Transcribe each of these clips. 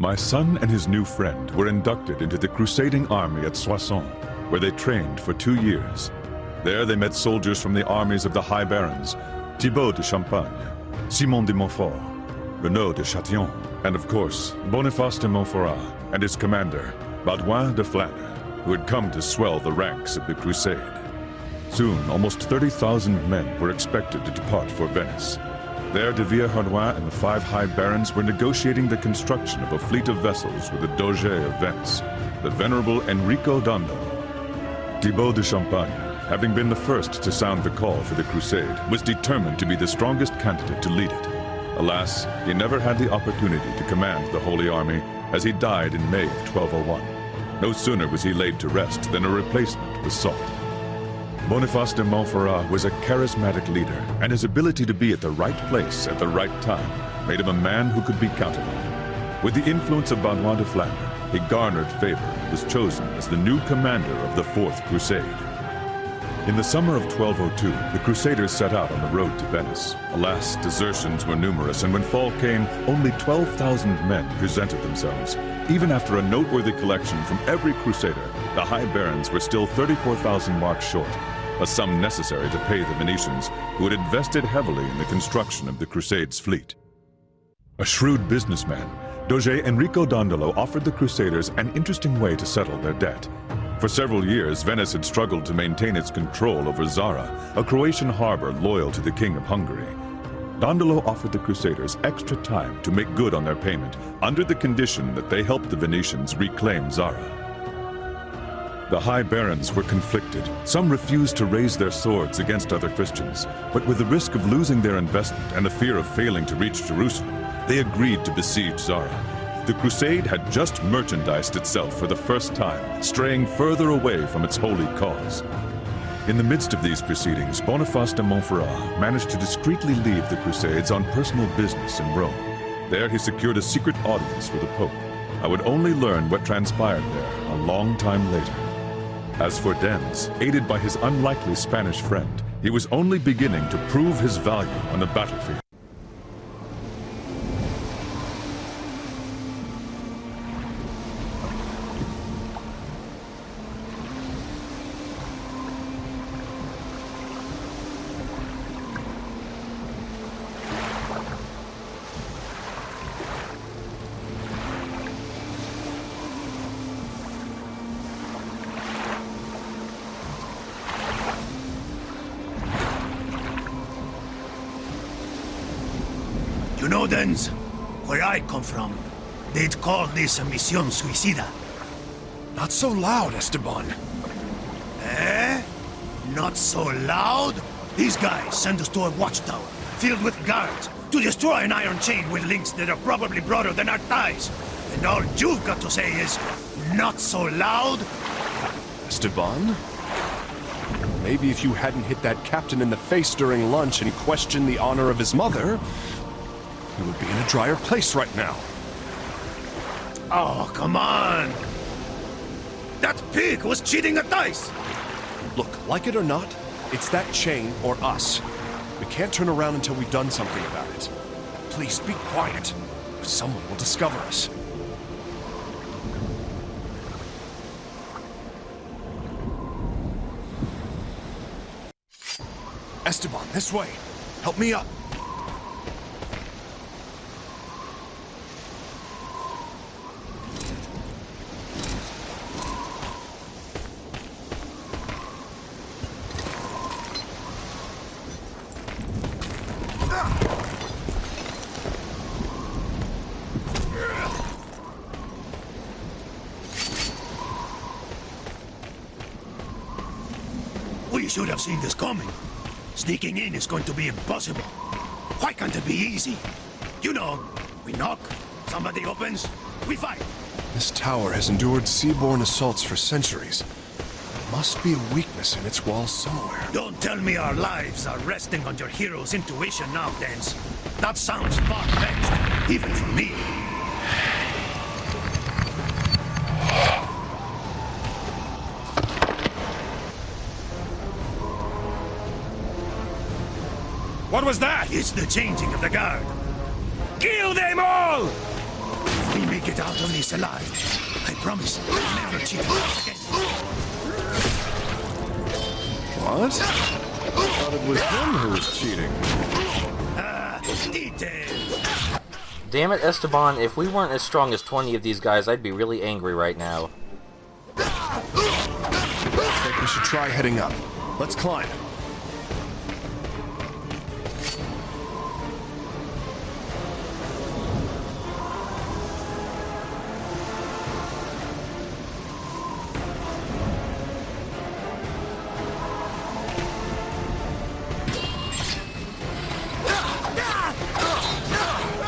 My son and his new friend were inducted into the crusading army at Soissons, where they trained for 2 years. There they met soldiers from the armies of the High Barons, Thibaut de Champagne, Simon de Montfort, Renaud de Chatillon, and of course, Boniface de Montferrat and his commander, Baudouin de Flandre, who had come to swell the ranks of the Crusade. Soon, almost 30,000 men were expected to depart for Venice. There, de Villehardouin and the 5 High Barons were negotiating the construction of a fleet of vessels with the Doge of Venice, the venerable Enrico Dandolo. Thibaut de Champagne, having been the first to sound the call for the Crusade, was determined to be the strongest candidate to lead it. Alas, he never had the opportunity to command the Holy Army, as he died in May of 1201. No sooner was he laid to rest than a replacement was sought. Boniface de Montferrat was a charismatic leader, and his ability to be at the right place at the right time made him a man who could be counted on. With the influence of Baudouin de Flandre, he garnered favor and was chosen as the new commander of the Fourth Crusade. In the summer of 1202, the Crusaders set out on the road to Venice. Alas, desertions were numerous, and when fall came, only 12,000 men presented themselves. Even after a noteworthy collection from every Crusader, the High Barons were still 34,000 marks short, a sum necessary to pay the Venetians, who had invested heavily in the construction of the Crusade's fleet. A shrewd businessman, Doge Enrico Dandolo offered the Crusaders an interesting way to settle their debt. For several years, Venice had struggled to maintain its control over Zara, a Croatian harbor loyal to the King of Hungary. Dandolo offered the Crusaders extra time to make good on their payment, under the condition that they helped the Venetians reclaim Zara. The High Barons were conflicted. Some refused to raise their swords against other Christians, but with the risk of losing their investment and the fear of failing to reach Jerusalem, they agreed to besiege Zara. The Crusade had just merchandised itself for the first time, straying further away from its holy cause. In the midst of these proceedings, Boniface de Montferrat managed to discreetly leave the Crusades on personal business in Rome. There he secured a secret audience with the Pope. I would only learn what transpired there a long time later. As for Dens, aided by his unlikely Spanish friend, he was only beginning to prove his value on the battlefield. You know, Dens, where I come from, they'd call this a misión suicida. Not so loud, Esteban. Eh? Not so loud? These guys send us to a watchtower, filled with guards, to destroy an iron chain with links that are probably broader than our thighs. And all you've got to say is, not so loud? Esteban? Maybe if you hadn't hit that captain in the face during lunch and questioned the honor of his mother, we would be in a drier place right now. Oh, come on! That pig was cheating at dice! Look, like it or not, it's that chain or us. We can't turn around until we've done something about it. Please be quiet, or someone will discover us. Esteban, this way. Help me up. We should have seen this coming. Sneaking in is going to be impossible. Why can't it be easy? You know, we knock, somebody opens, we fight. This tower has endured sea-borne assaults for centuries. There must be a weakness in its walls somewhere. Don't tell me our lives are resting on your hero's intuition now, Dens. That sounds far-fetched, even for me. What was that? It's the changing of the guard. Kill them all! If we make it out of this alive. I promise I'll never cheat again. What? I thought it was him who was cheating. Details. Damn it, Esteban, if we weren't as strong as 20 of these guys, I'd be really angry right now. I think we should try heading up. Let's climb.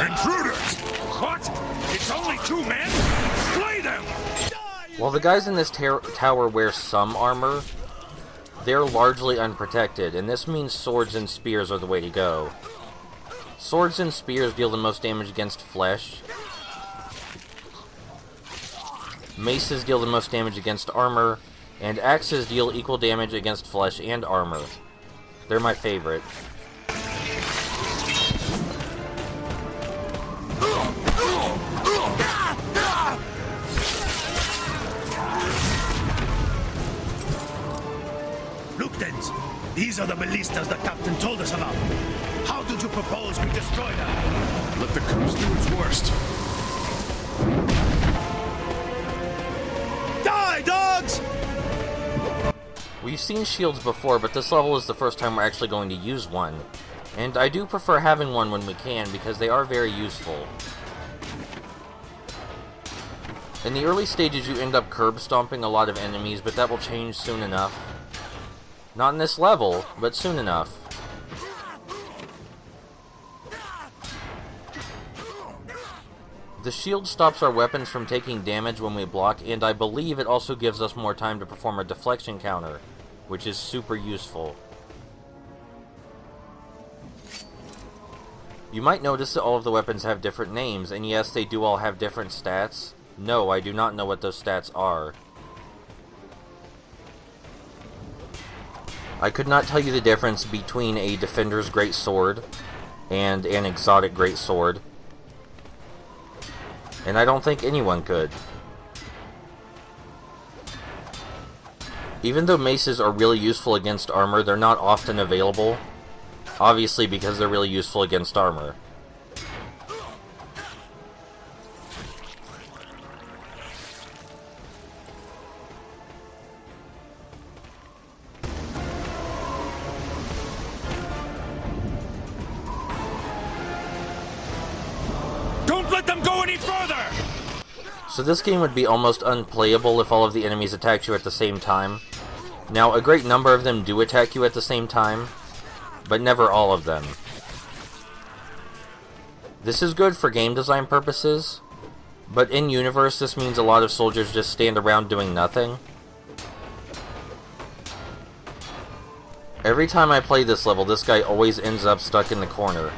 Intruders! What? It's only 2 men? Slay them! While the guys in this tower wear some armor, they're largely unprotected, and this means swords and spears are the way to go. Swords and spears deal the most damage against flesh. Maces deal the most damage against armor, and axes deal equal damage against flesh and armor. They're my favorite. Lieutenants, these are the ballistas the captain told us about. How did you propose we destroy them? Let the cruise do its worst. Die, dogs! We've seen shields before, but this level is the first time we're actually going to use one. And I do prefer having one when we can, because they are very useful. In the early stages you end up curb stomping a lot of enemies, but that will change soon enough. Not in this level, but soon enough. The shield stops our weapons from taking damage when we block, and I believe it also gives us more time to perform a deflection counter, which is super useful. You might notice that all of the weapons have different names, and yes, they do all have different stats. No, I do not know what those stats are. I could not tell you the difference between a Defender's Great Sword and an Exotic Great Sword. And I don't think anyone could. Even though maces are really useful against armor, they're not often available. Obviously because they're really useful against armor. Don't let them go any further! So this game would be almost unplayable if all of the enemies attacked you at the same time. Now, a great number of them do attack you at the same time, but never all of them. This is good for game design purposes, but in universe this means a lot of soldiers just stand around doing nothing. Every time I play this level, this guy always ends up stuck in the corner.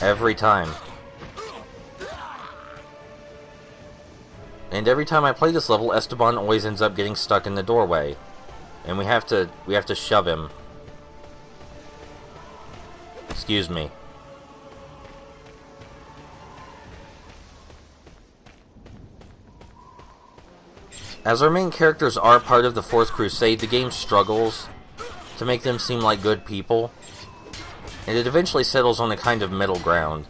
Every time. And every time I play this level, Esteban always ends up getting stuck in the doorway. And we have to shove him. Excuse me. As our main characters are part of the Fourth Crusade, the game struggles to make them seem like good people. And it eventually settles on a kind of middle ground.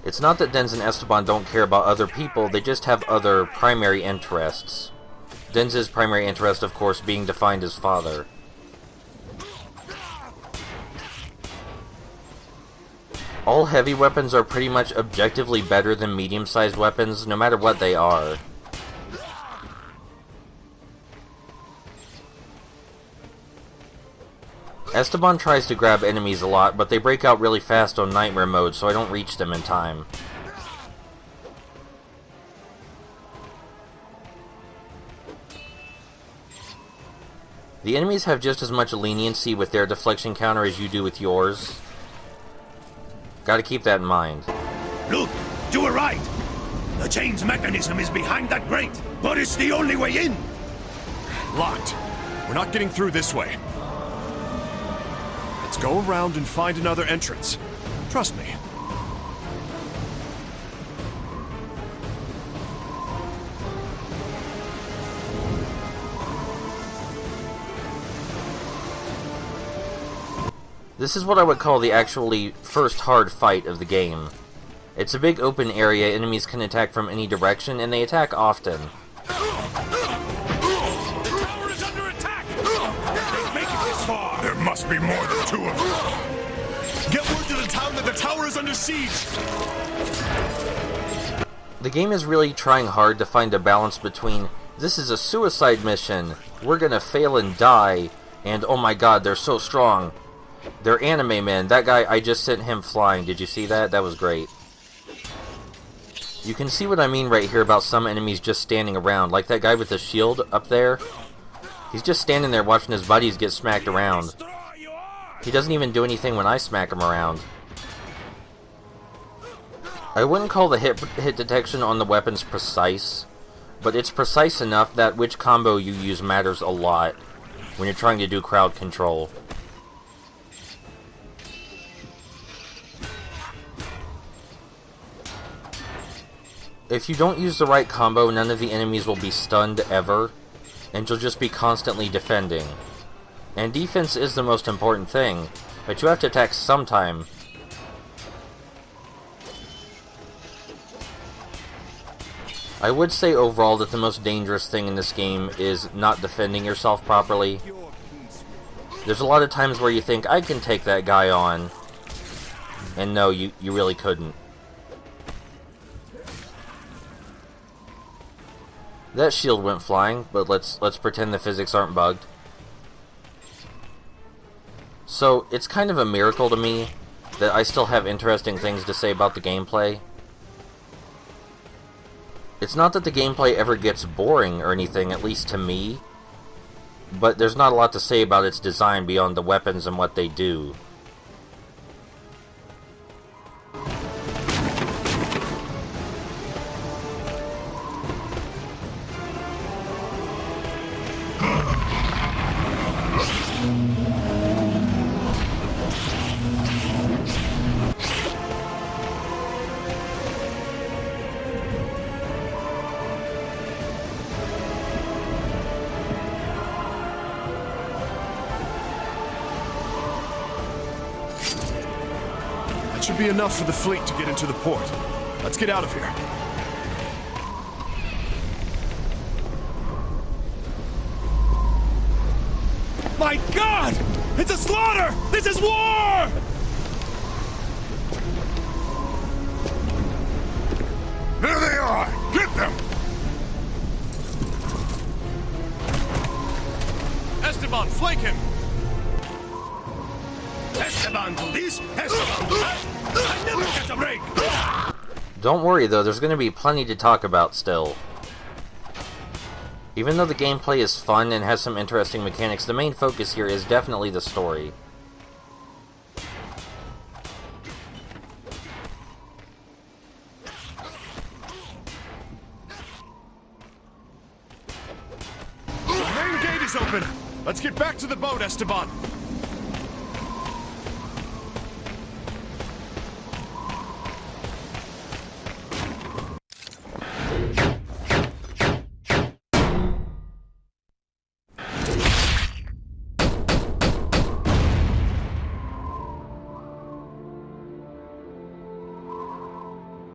It's not that Denz and Esteban don't care about other people, they just have other primary interests. Denz's primary interest, of course, being to find his father. All heavy weapons are pretty much objectively better than medium-sized weapons, no matter what they are. Esteban tries to grab enemies a lot, but they break out really fast on Nightmare mode, so I don't reach them in time. The enemies have just as much leniency with their deflection counter as you do with yours. Gotta keep that in mind. Look, you were right. The chain's mechanism is behind that grate, but it's the only way in. Locked. We're not getting through this way. Let's go around and find another entrance. Trust me. This is what I would call the actually first hard fight of the game. It's a big open area, enemies can attack from any direction, and they attack often. The tower is under attack! They make it this far! There must be more than two of them. Get word to the town that the tower is under siege! The game is really trying hard to find a balance between, this is a suicide mission, we're gonna fail and die, and oh my god, they're so strong. They're anime men. That guy, I just sent him flying. Did you see that? That was great. You can see what I mean right here about some enemies just standing around. Like that guy with the shield up there. He's just standing there watching his buddies get smacked around. He doesn't even do anything when I smack him around. I wouldn't call the hit detection on the weapons precise, but it's precise enough that which combo you use matters a lot when you're trying to do crowd control. If you don't use the right combo, none of the enemies will be stunned ever, and you'll just be constantly defending. And defense is the most important thing, but you have to attack sometime. I would say overall that the most dangerous thing in this game is not defending yourself properly. There's a lot of times where you think, I can take that guy on, and no, you really couldn't. That shield went flying, but let's pretend the physics aren't bugged. So, it's kind of a miracle to me that I still have interesting things to say about the gameplay. It's not that the gameplay ever gets boring or anything, at least to me, but there's not a lot to say about its design beyond the weapons and what they do. That should be enough for the fleet to get into the port. Let's get out of here. My God! It's a slaughter! This is war! There they are! Get them! Esteban, flank him! Esteban do this, Esteban do that! I never catch a break! Don't worry though, there's going to be plenty to talk about still. Even though the gameplay is fun and has some interesting mechanics, the main focus here is definitely the story. The main gate is open! Let's get back to the boat, Esteban!